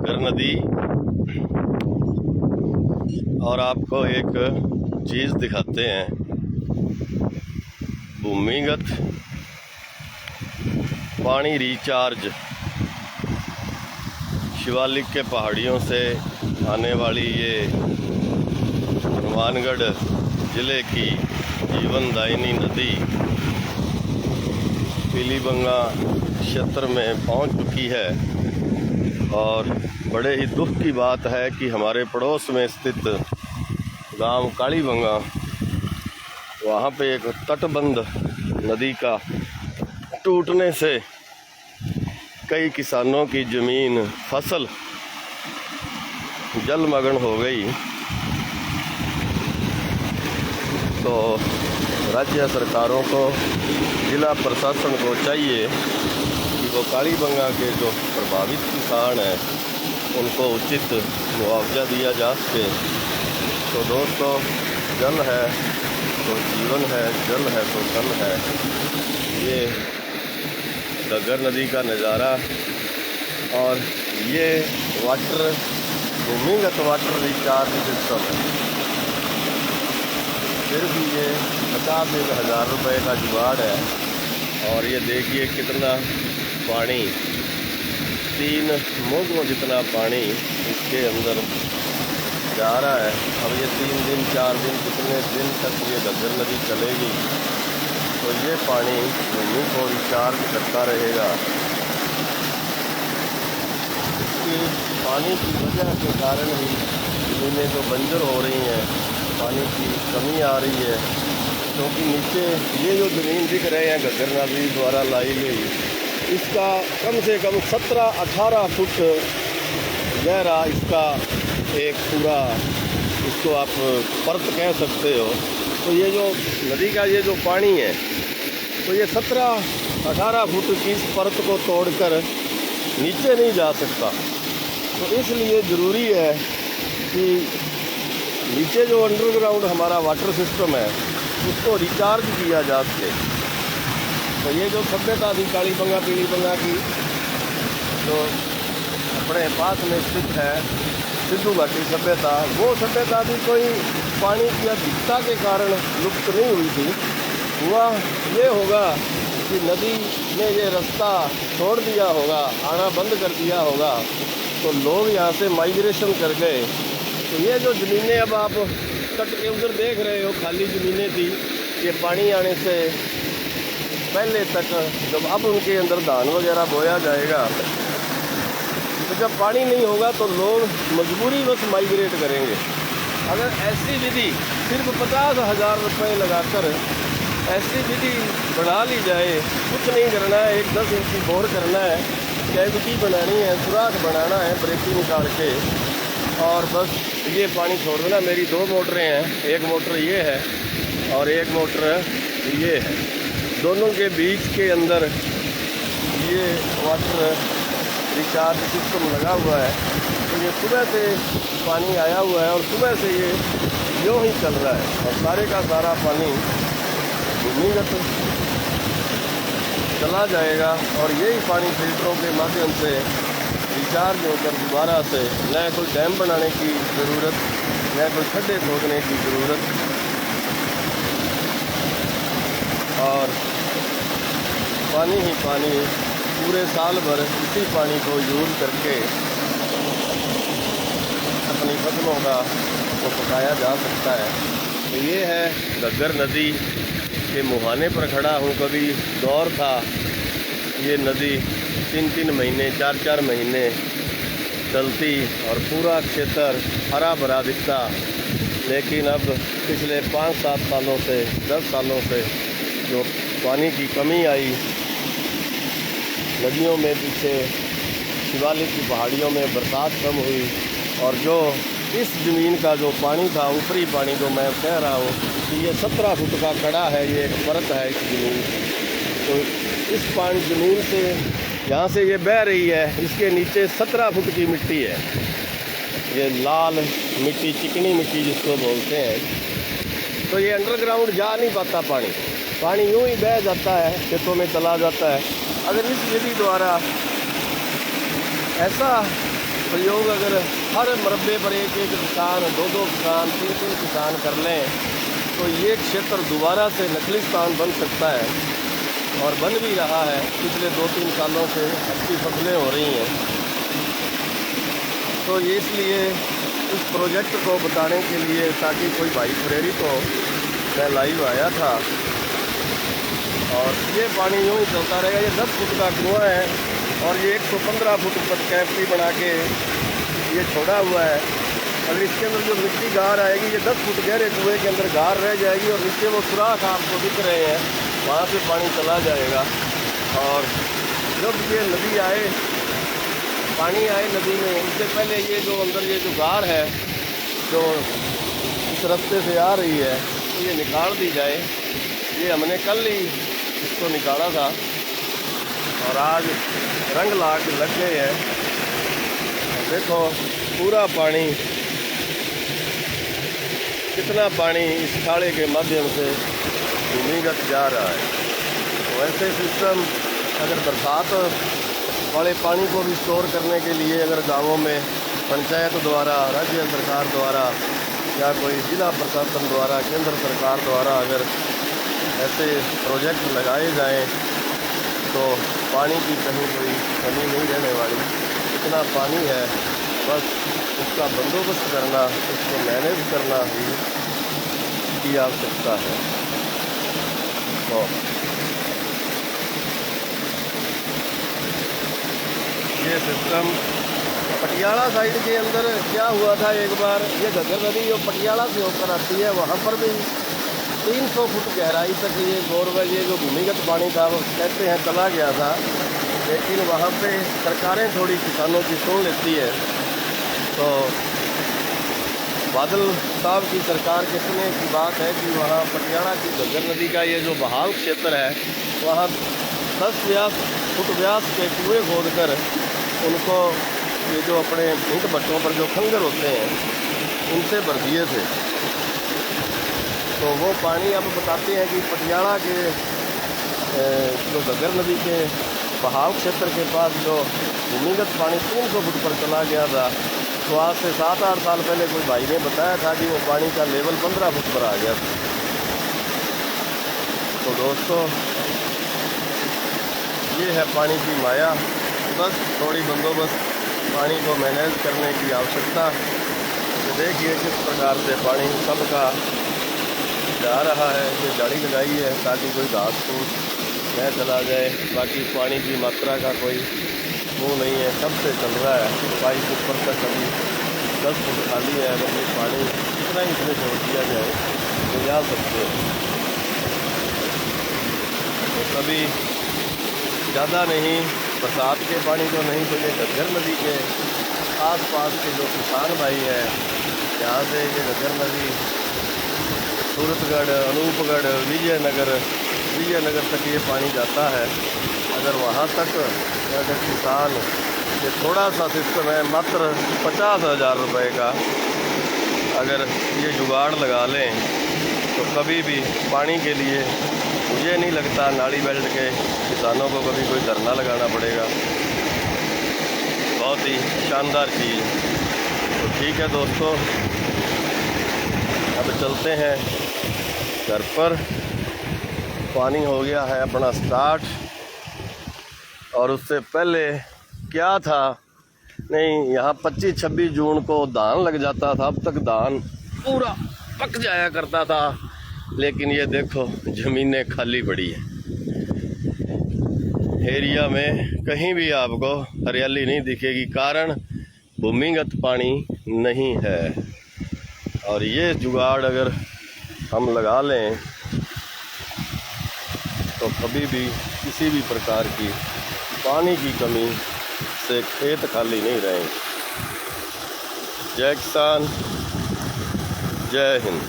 घग्गर नदी। और आपको एक चीज़ दिखाते हैं, भूमिगत पानी रिचार्ज शिवालिक के पहाड़ियों से आने वाली ये हनुमानगढ़ ज़िले की जीवनदायिनी नदी पीलीबंगा क्षेत्र में पहुंच चुकी है। और बड़े ही दुख की बात है कि हमारे पड़ोस में स्थित गांव कालीबंगा, वहाँ पे एक तटबंध नदी का टूटने से कई किसानों की ज़मीन फसल जलमग्न हो गई। तो राज्य सरकारों को, जिला प्रशासन को चाहिए कि वो कालीबंगा के जो प्रभावित किसान हैं उनको उचित मुआवजा दिया जा सके। तो दोस्तों, जल है तो जीवन है, जल है तो कल है। ये घग्गर नदी का नज़ारा, और ये वाटर भूमिगत वाटर रिचार्ज सिस्टम है। फिर भी ये 50,000 रुपये का जुगाड़ है। और ये देखिए कितना पानी, 3 मोगों जितना पानी इसके अंदर जा रहा है। अब ये 3 दिन 4 दिन कितने दिन तक ये घग्गर नदी चलेगी, तो ये पानी भूमि को रिचार्ज करता रहेगा। इसकी पानी की वजह के कारण ही ज़मीनें तो बंजर हो रही हैं, पानी की कमी आ रही है। क्योंकि नीचे ये जो ज़मीन दिख रहे हैं घग्गर नदी द्वारा लाई गई, इसका कम से कम 17-18 फुट गहरा इसका एक पूरा, इसको आप परत कह सकते हो। तो ये जो नदी का ये जो पानी है, तो ये 17-18 फुट की इस परत को तोड़कर नीचे नहीं जा सकता। तो इसलिए ज़रूरी है कि नीचे जो अंडरग्राउंड हमारा वाटर सिस्टम है उसको रिचार्ज किया जा सके। तो ये जो सभ्यता थी कालीबंगा पीलीबंगा की, तो अपने पास में स्थित है सिद्धू घाटी सभ्यता, वो सभ्यता भी कोई पानी की अधिकता के कारण लुप्त नहीं हुई थी। हुआ ये होगा कि नदी ने ये रास्ता छोड़ दिया होगा, आना बंद कर दिया होगा, तो लोग यहाँ से माइग्रेशन कर गए। तो ये जो ज़मीनें अब आप तट के उधर देख रहे हो, खाली ज़मीनें थी, ये पानी आने से पहले तक, जब अब उनके अंदर धान वगैरह बोया जाएगा, तो जब पानी नहीं होगा तो लोग मजबूरी बस माइग्रेट करेंगे। अगर ऐसी विधि सिर्फ 50,000 रुपये लगाकर ऐसी विधि बढ़ा ली जाए, कुछ नहीं करना है, एक 10 इंच की बोर करना है, कैविटी बनानी है, सुराख बनाना है ब्रेकिंग निकाल के, और बस ये पानी छोड़ देना। मेरी 2 मोटरें हैं, एक मोटर ये है और एक मोटर ये है, दोनों के बीच के अंदर ये वाटर रिचार्ज सिस्टम लगा हुआ है। तो ये सुबह से पानी आया हुआ है और सुबह से ये यूँ ही चल रहा है, और सारे का सारा पानी भूमिगत चला जाएगा। और यही पानी फिल्टरों के माध्यम से रिचार्ज होकर दोबारा से, न कोई डैम बनाने की ज़रूरत, न कोई खड्डे खोदने की ज़रूरत, और पानी ही पानी पूरे साल भर इसी पानी को यूज़ करके अपनी फसलों का को पकाया जा सकता है। तो ये है घग्गर नदी के मुहाने पर खड़ा हूँ। कभी दौर था ये नदी 3-3 महीने 4-4 महीने चलती और पूरा क्षेत्र हरा भरा दिखता, लेकिन अब पिछले 5-7 सालों से 10 सालों से जो पानी की कमी आई, नदियों में पीछे शिवालिक की पहाड़ियों में बरसात कम हुई, और जो इस ज़मीन का जो पानी था, ऊपरी पानी जो मैं कह रहा हूँ कि ये 17 फुट का कड़ा है, ये एक परत है इस ज़मीन। तो इस पानी ज़मीन से यहाँ से ये बह रही है, इसके नीचे 17 फुट की मिट्टी है, ये लाल मिट्टी, चिकनी मिट्टी जिसको बोलते हैं। तो ये अंडरग्राउंड जा नहीं पाता पानी, पानी यूँ ही बह जाता है, खेतों में चला जाता है। अगर इस विधि द्वारा ऐसा प्रयोग अगर हर मरबे पर एक एक किसान, दो दो किसान, तीन तीन किसान कर लें तो ये क्षेत्र दोबारा से नखलिस्तान बन सकता है, और बन भी रहा है। पिछले 2-3 सालों से अच्छी फसलें हो रही हैं। तो इसलिए इस प्रोजेक्ट को बताने के लिए, ताकि कोई भाई प्रेरित हो, मैं लाइव आया था। और ये पानी यूँ ही चलता रहेगा। ये 10 फुट का कुआँ है और ये 115 फुट पर कैविटी बना के ये छोड़ा हुआ है। अगर इसके अंदर जो मिट्टी गार आएगी, ये 10 फुट गहरे कुएँ के अंदर गार रह जाएगी और नीचे वो सुराख आपको दिख रहे हैं, वहाँ से पानी चला जाएगा। और जब ये नदी आए, पानी आए नदी में, उससे पहले ये जो अंदर ये जो गार है जो इस रास्ते से आ रही है, तो ये निकाल दी जाए। ये हमने कल ही इसको निकाला था और आज रंग लग गए हैं। देखो पूरा पानी, कितना पानी इस खाड़े के माध्यम से भूमिगत जा रहा है। तो ऐसे सिस्टम अगर बरसात वाले पानी को भी स्टोर करने के लिए अगर गांवों में पंचायत द्वारा, राज्य सरकार द्वारा या कोई जिला प्रशासन द्वारा, केंद्र सरकार द्वारा अगर ऐसे प्रोजेक्ट लगाए जाएं तो पानी की कहीं कोई कमी नहीं रहने वाली। इतना पानी है, बस उसका बंदोबस्त करना, उसको मैनेज करना ही की आवश्यकता है। तो ये सिस्टम पटियाला साइड के अंदर क्या हुआ था, एक बार ये घग्गर नदी जो पटियाला से होकर आती है, वहाँ पर भी 300 फुट गहराई तक ये बोरवेल, ये जो भूमिगत पानी था वो कहते हैं चला गया था। लेकिन वहाँ पे सरकारें थोड़ी किसानों की सुन लेती है। तो बादल साहब की सरकार के सुनने की बात है कि वहाँ पटियाला की घग्गर नदी का ये जो बहाव क्षेत्र है, वहाँ 10 फुट व्यास के कुएँ खोद कर उनको ये जो अपने ईंट भट्टों पर जो खंगर होते हैं उनसे भर दिए थे। तो वो पानी अब बताते हैं कि पटियाला के जो घग्गर नदी के बहाव क्षेत्र के पास जो भूमिगत पानी 300 फुट पर चला गया था, तो आज से 7-8 साल पहले कोई भाई ने बताया था कि वो पानी का लेवल 15 फुट पर आ गया था। तो दोस्तों ये है पानी की माया। बस थोड़ी बंदोबस्त पानी को मैनेज करने की आवश्यकता। तो देखिए किस प्रकार से पानी सबका जा रहा है। ये जाली लगाई है ताकि कोई घास फूस न चला जाए। बाकी पानी की मात्रा का कोई मुँह नहीं है, कब से चल रहा है। पाइप ऊपर तक अभी 10 फुट खाली है। अगर ये पानी इतना ही इसमें छोड़ दिया जाए तो जा सकते हैं। तो कभी ज़्यादा नहीं, बरसात के पानी तो नहीं, तो ये घग्गर नदी के आसपास के जो किसान भाई हैं, यहाँ से ये घग्गर नदी सूरतगढ़, अनूपगढ़, विजयनगर तक ये पानी जाता है। अगर वहाँ तक अगर किसान, ये थोड़ा सा सिस्टम है, मात्र 50,000 रुपये का अगर ये जुगाड़ लगा लें तो कभी भी पानी के लिए मुझे नहीं लगता नाली बेल्ट के किसानों को कभी कोई धरना लगाना पड़ेगा। बहुत ही शानदार चीज़। तो ठीक है दोस्तों, अब चलते हैं घर पर। पानी हो गया है अपना स्टार्ट, और उससे पहले क्या था, नहीं यहाँ 25-26 जून को धान लग जाता था। अब तक धान पूरा पक जाया करता था, लेकिन ये देखो ज़मीनें खाली पड़ी है। एरिया में कहीं भी आपको हरियाली नहीं दिखेगी, कारण भूमिगत पानी नहीं है। और ये जुगाड़ अगर हम लगा लें तो कभी भी किसी भी प्रकार की पानी की कमी से खेत खाली नहीं रहेंगे। जय किसान, जय हिंद।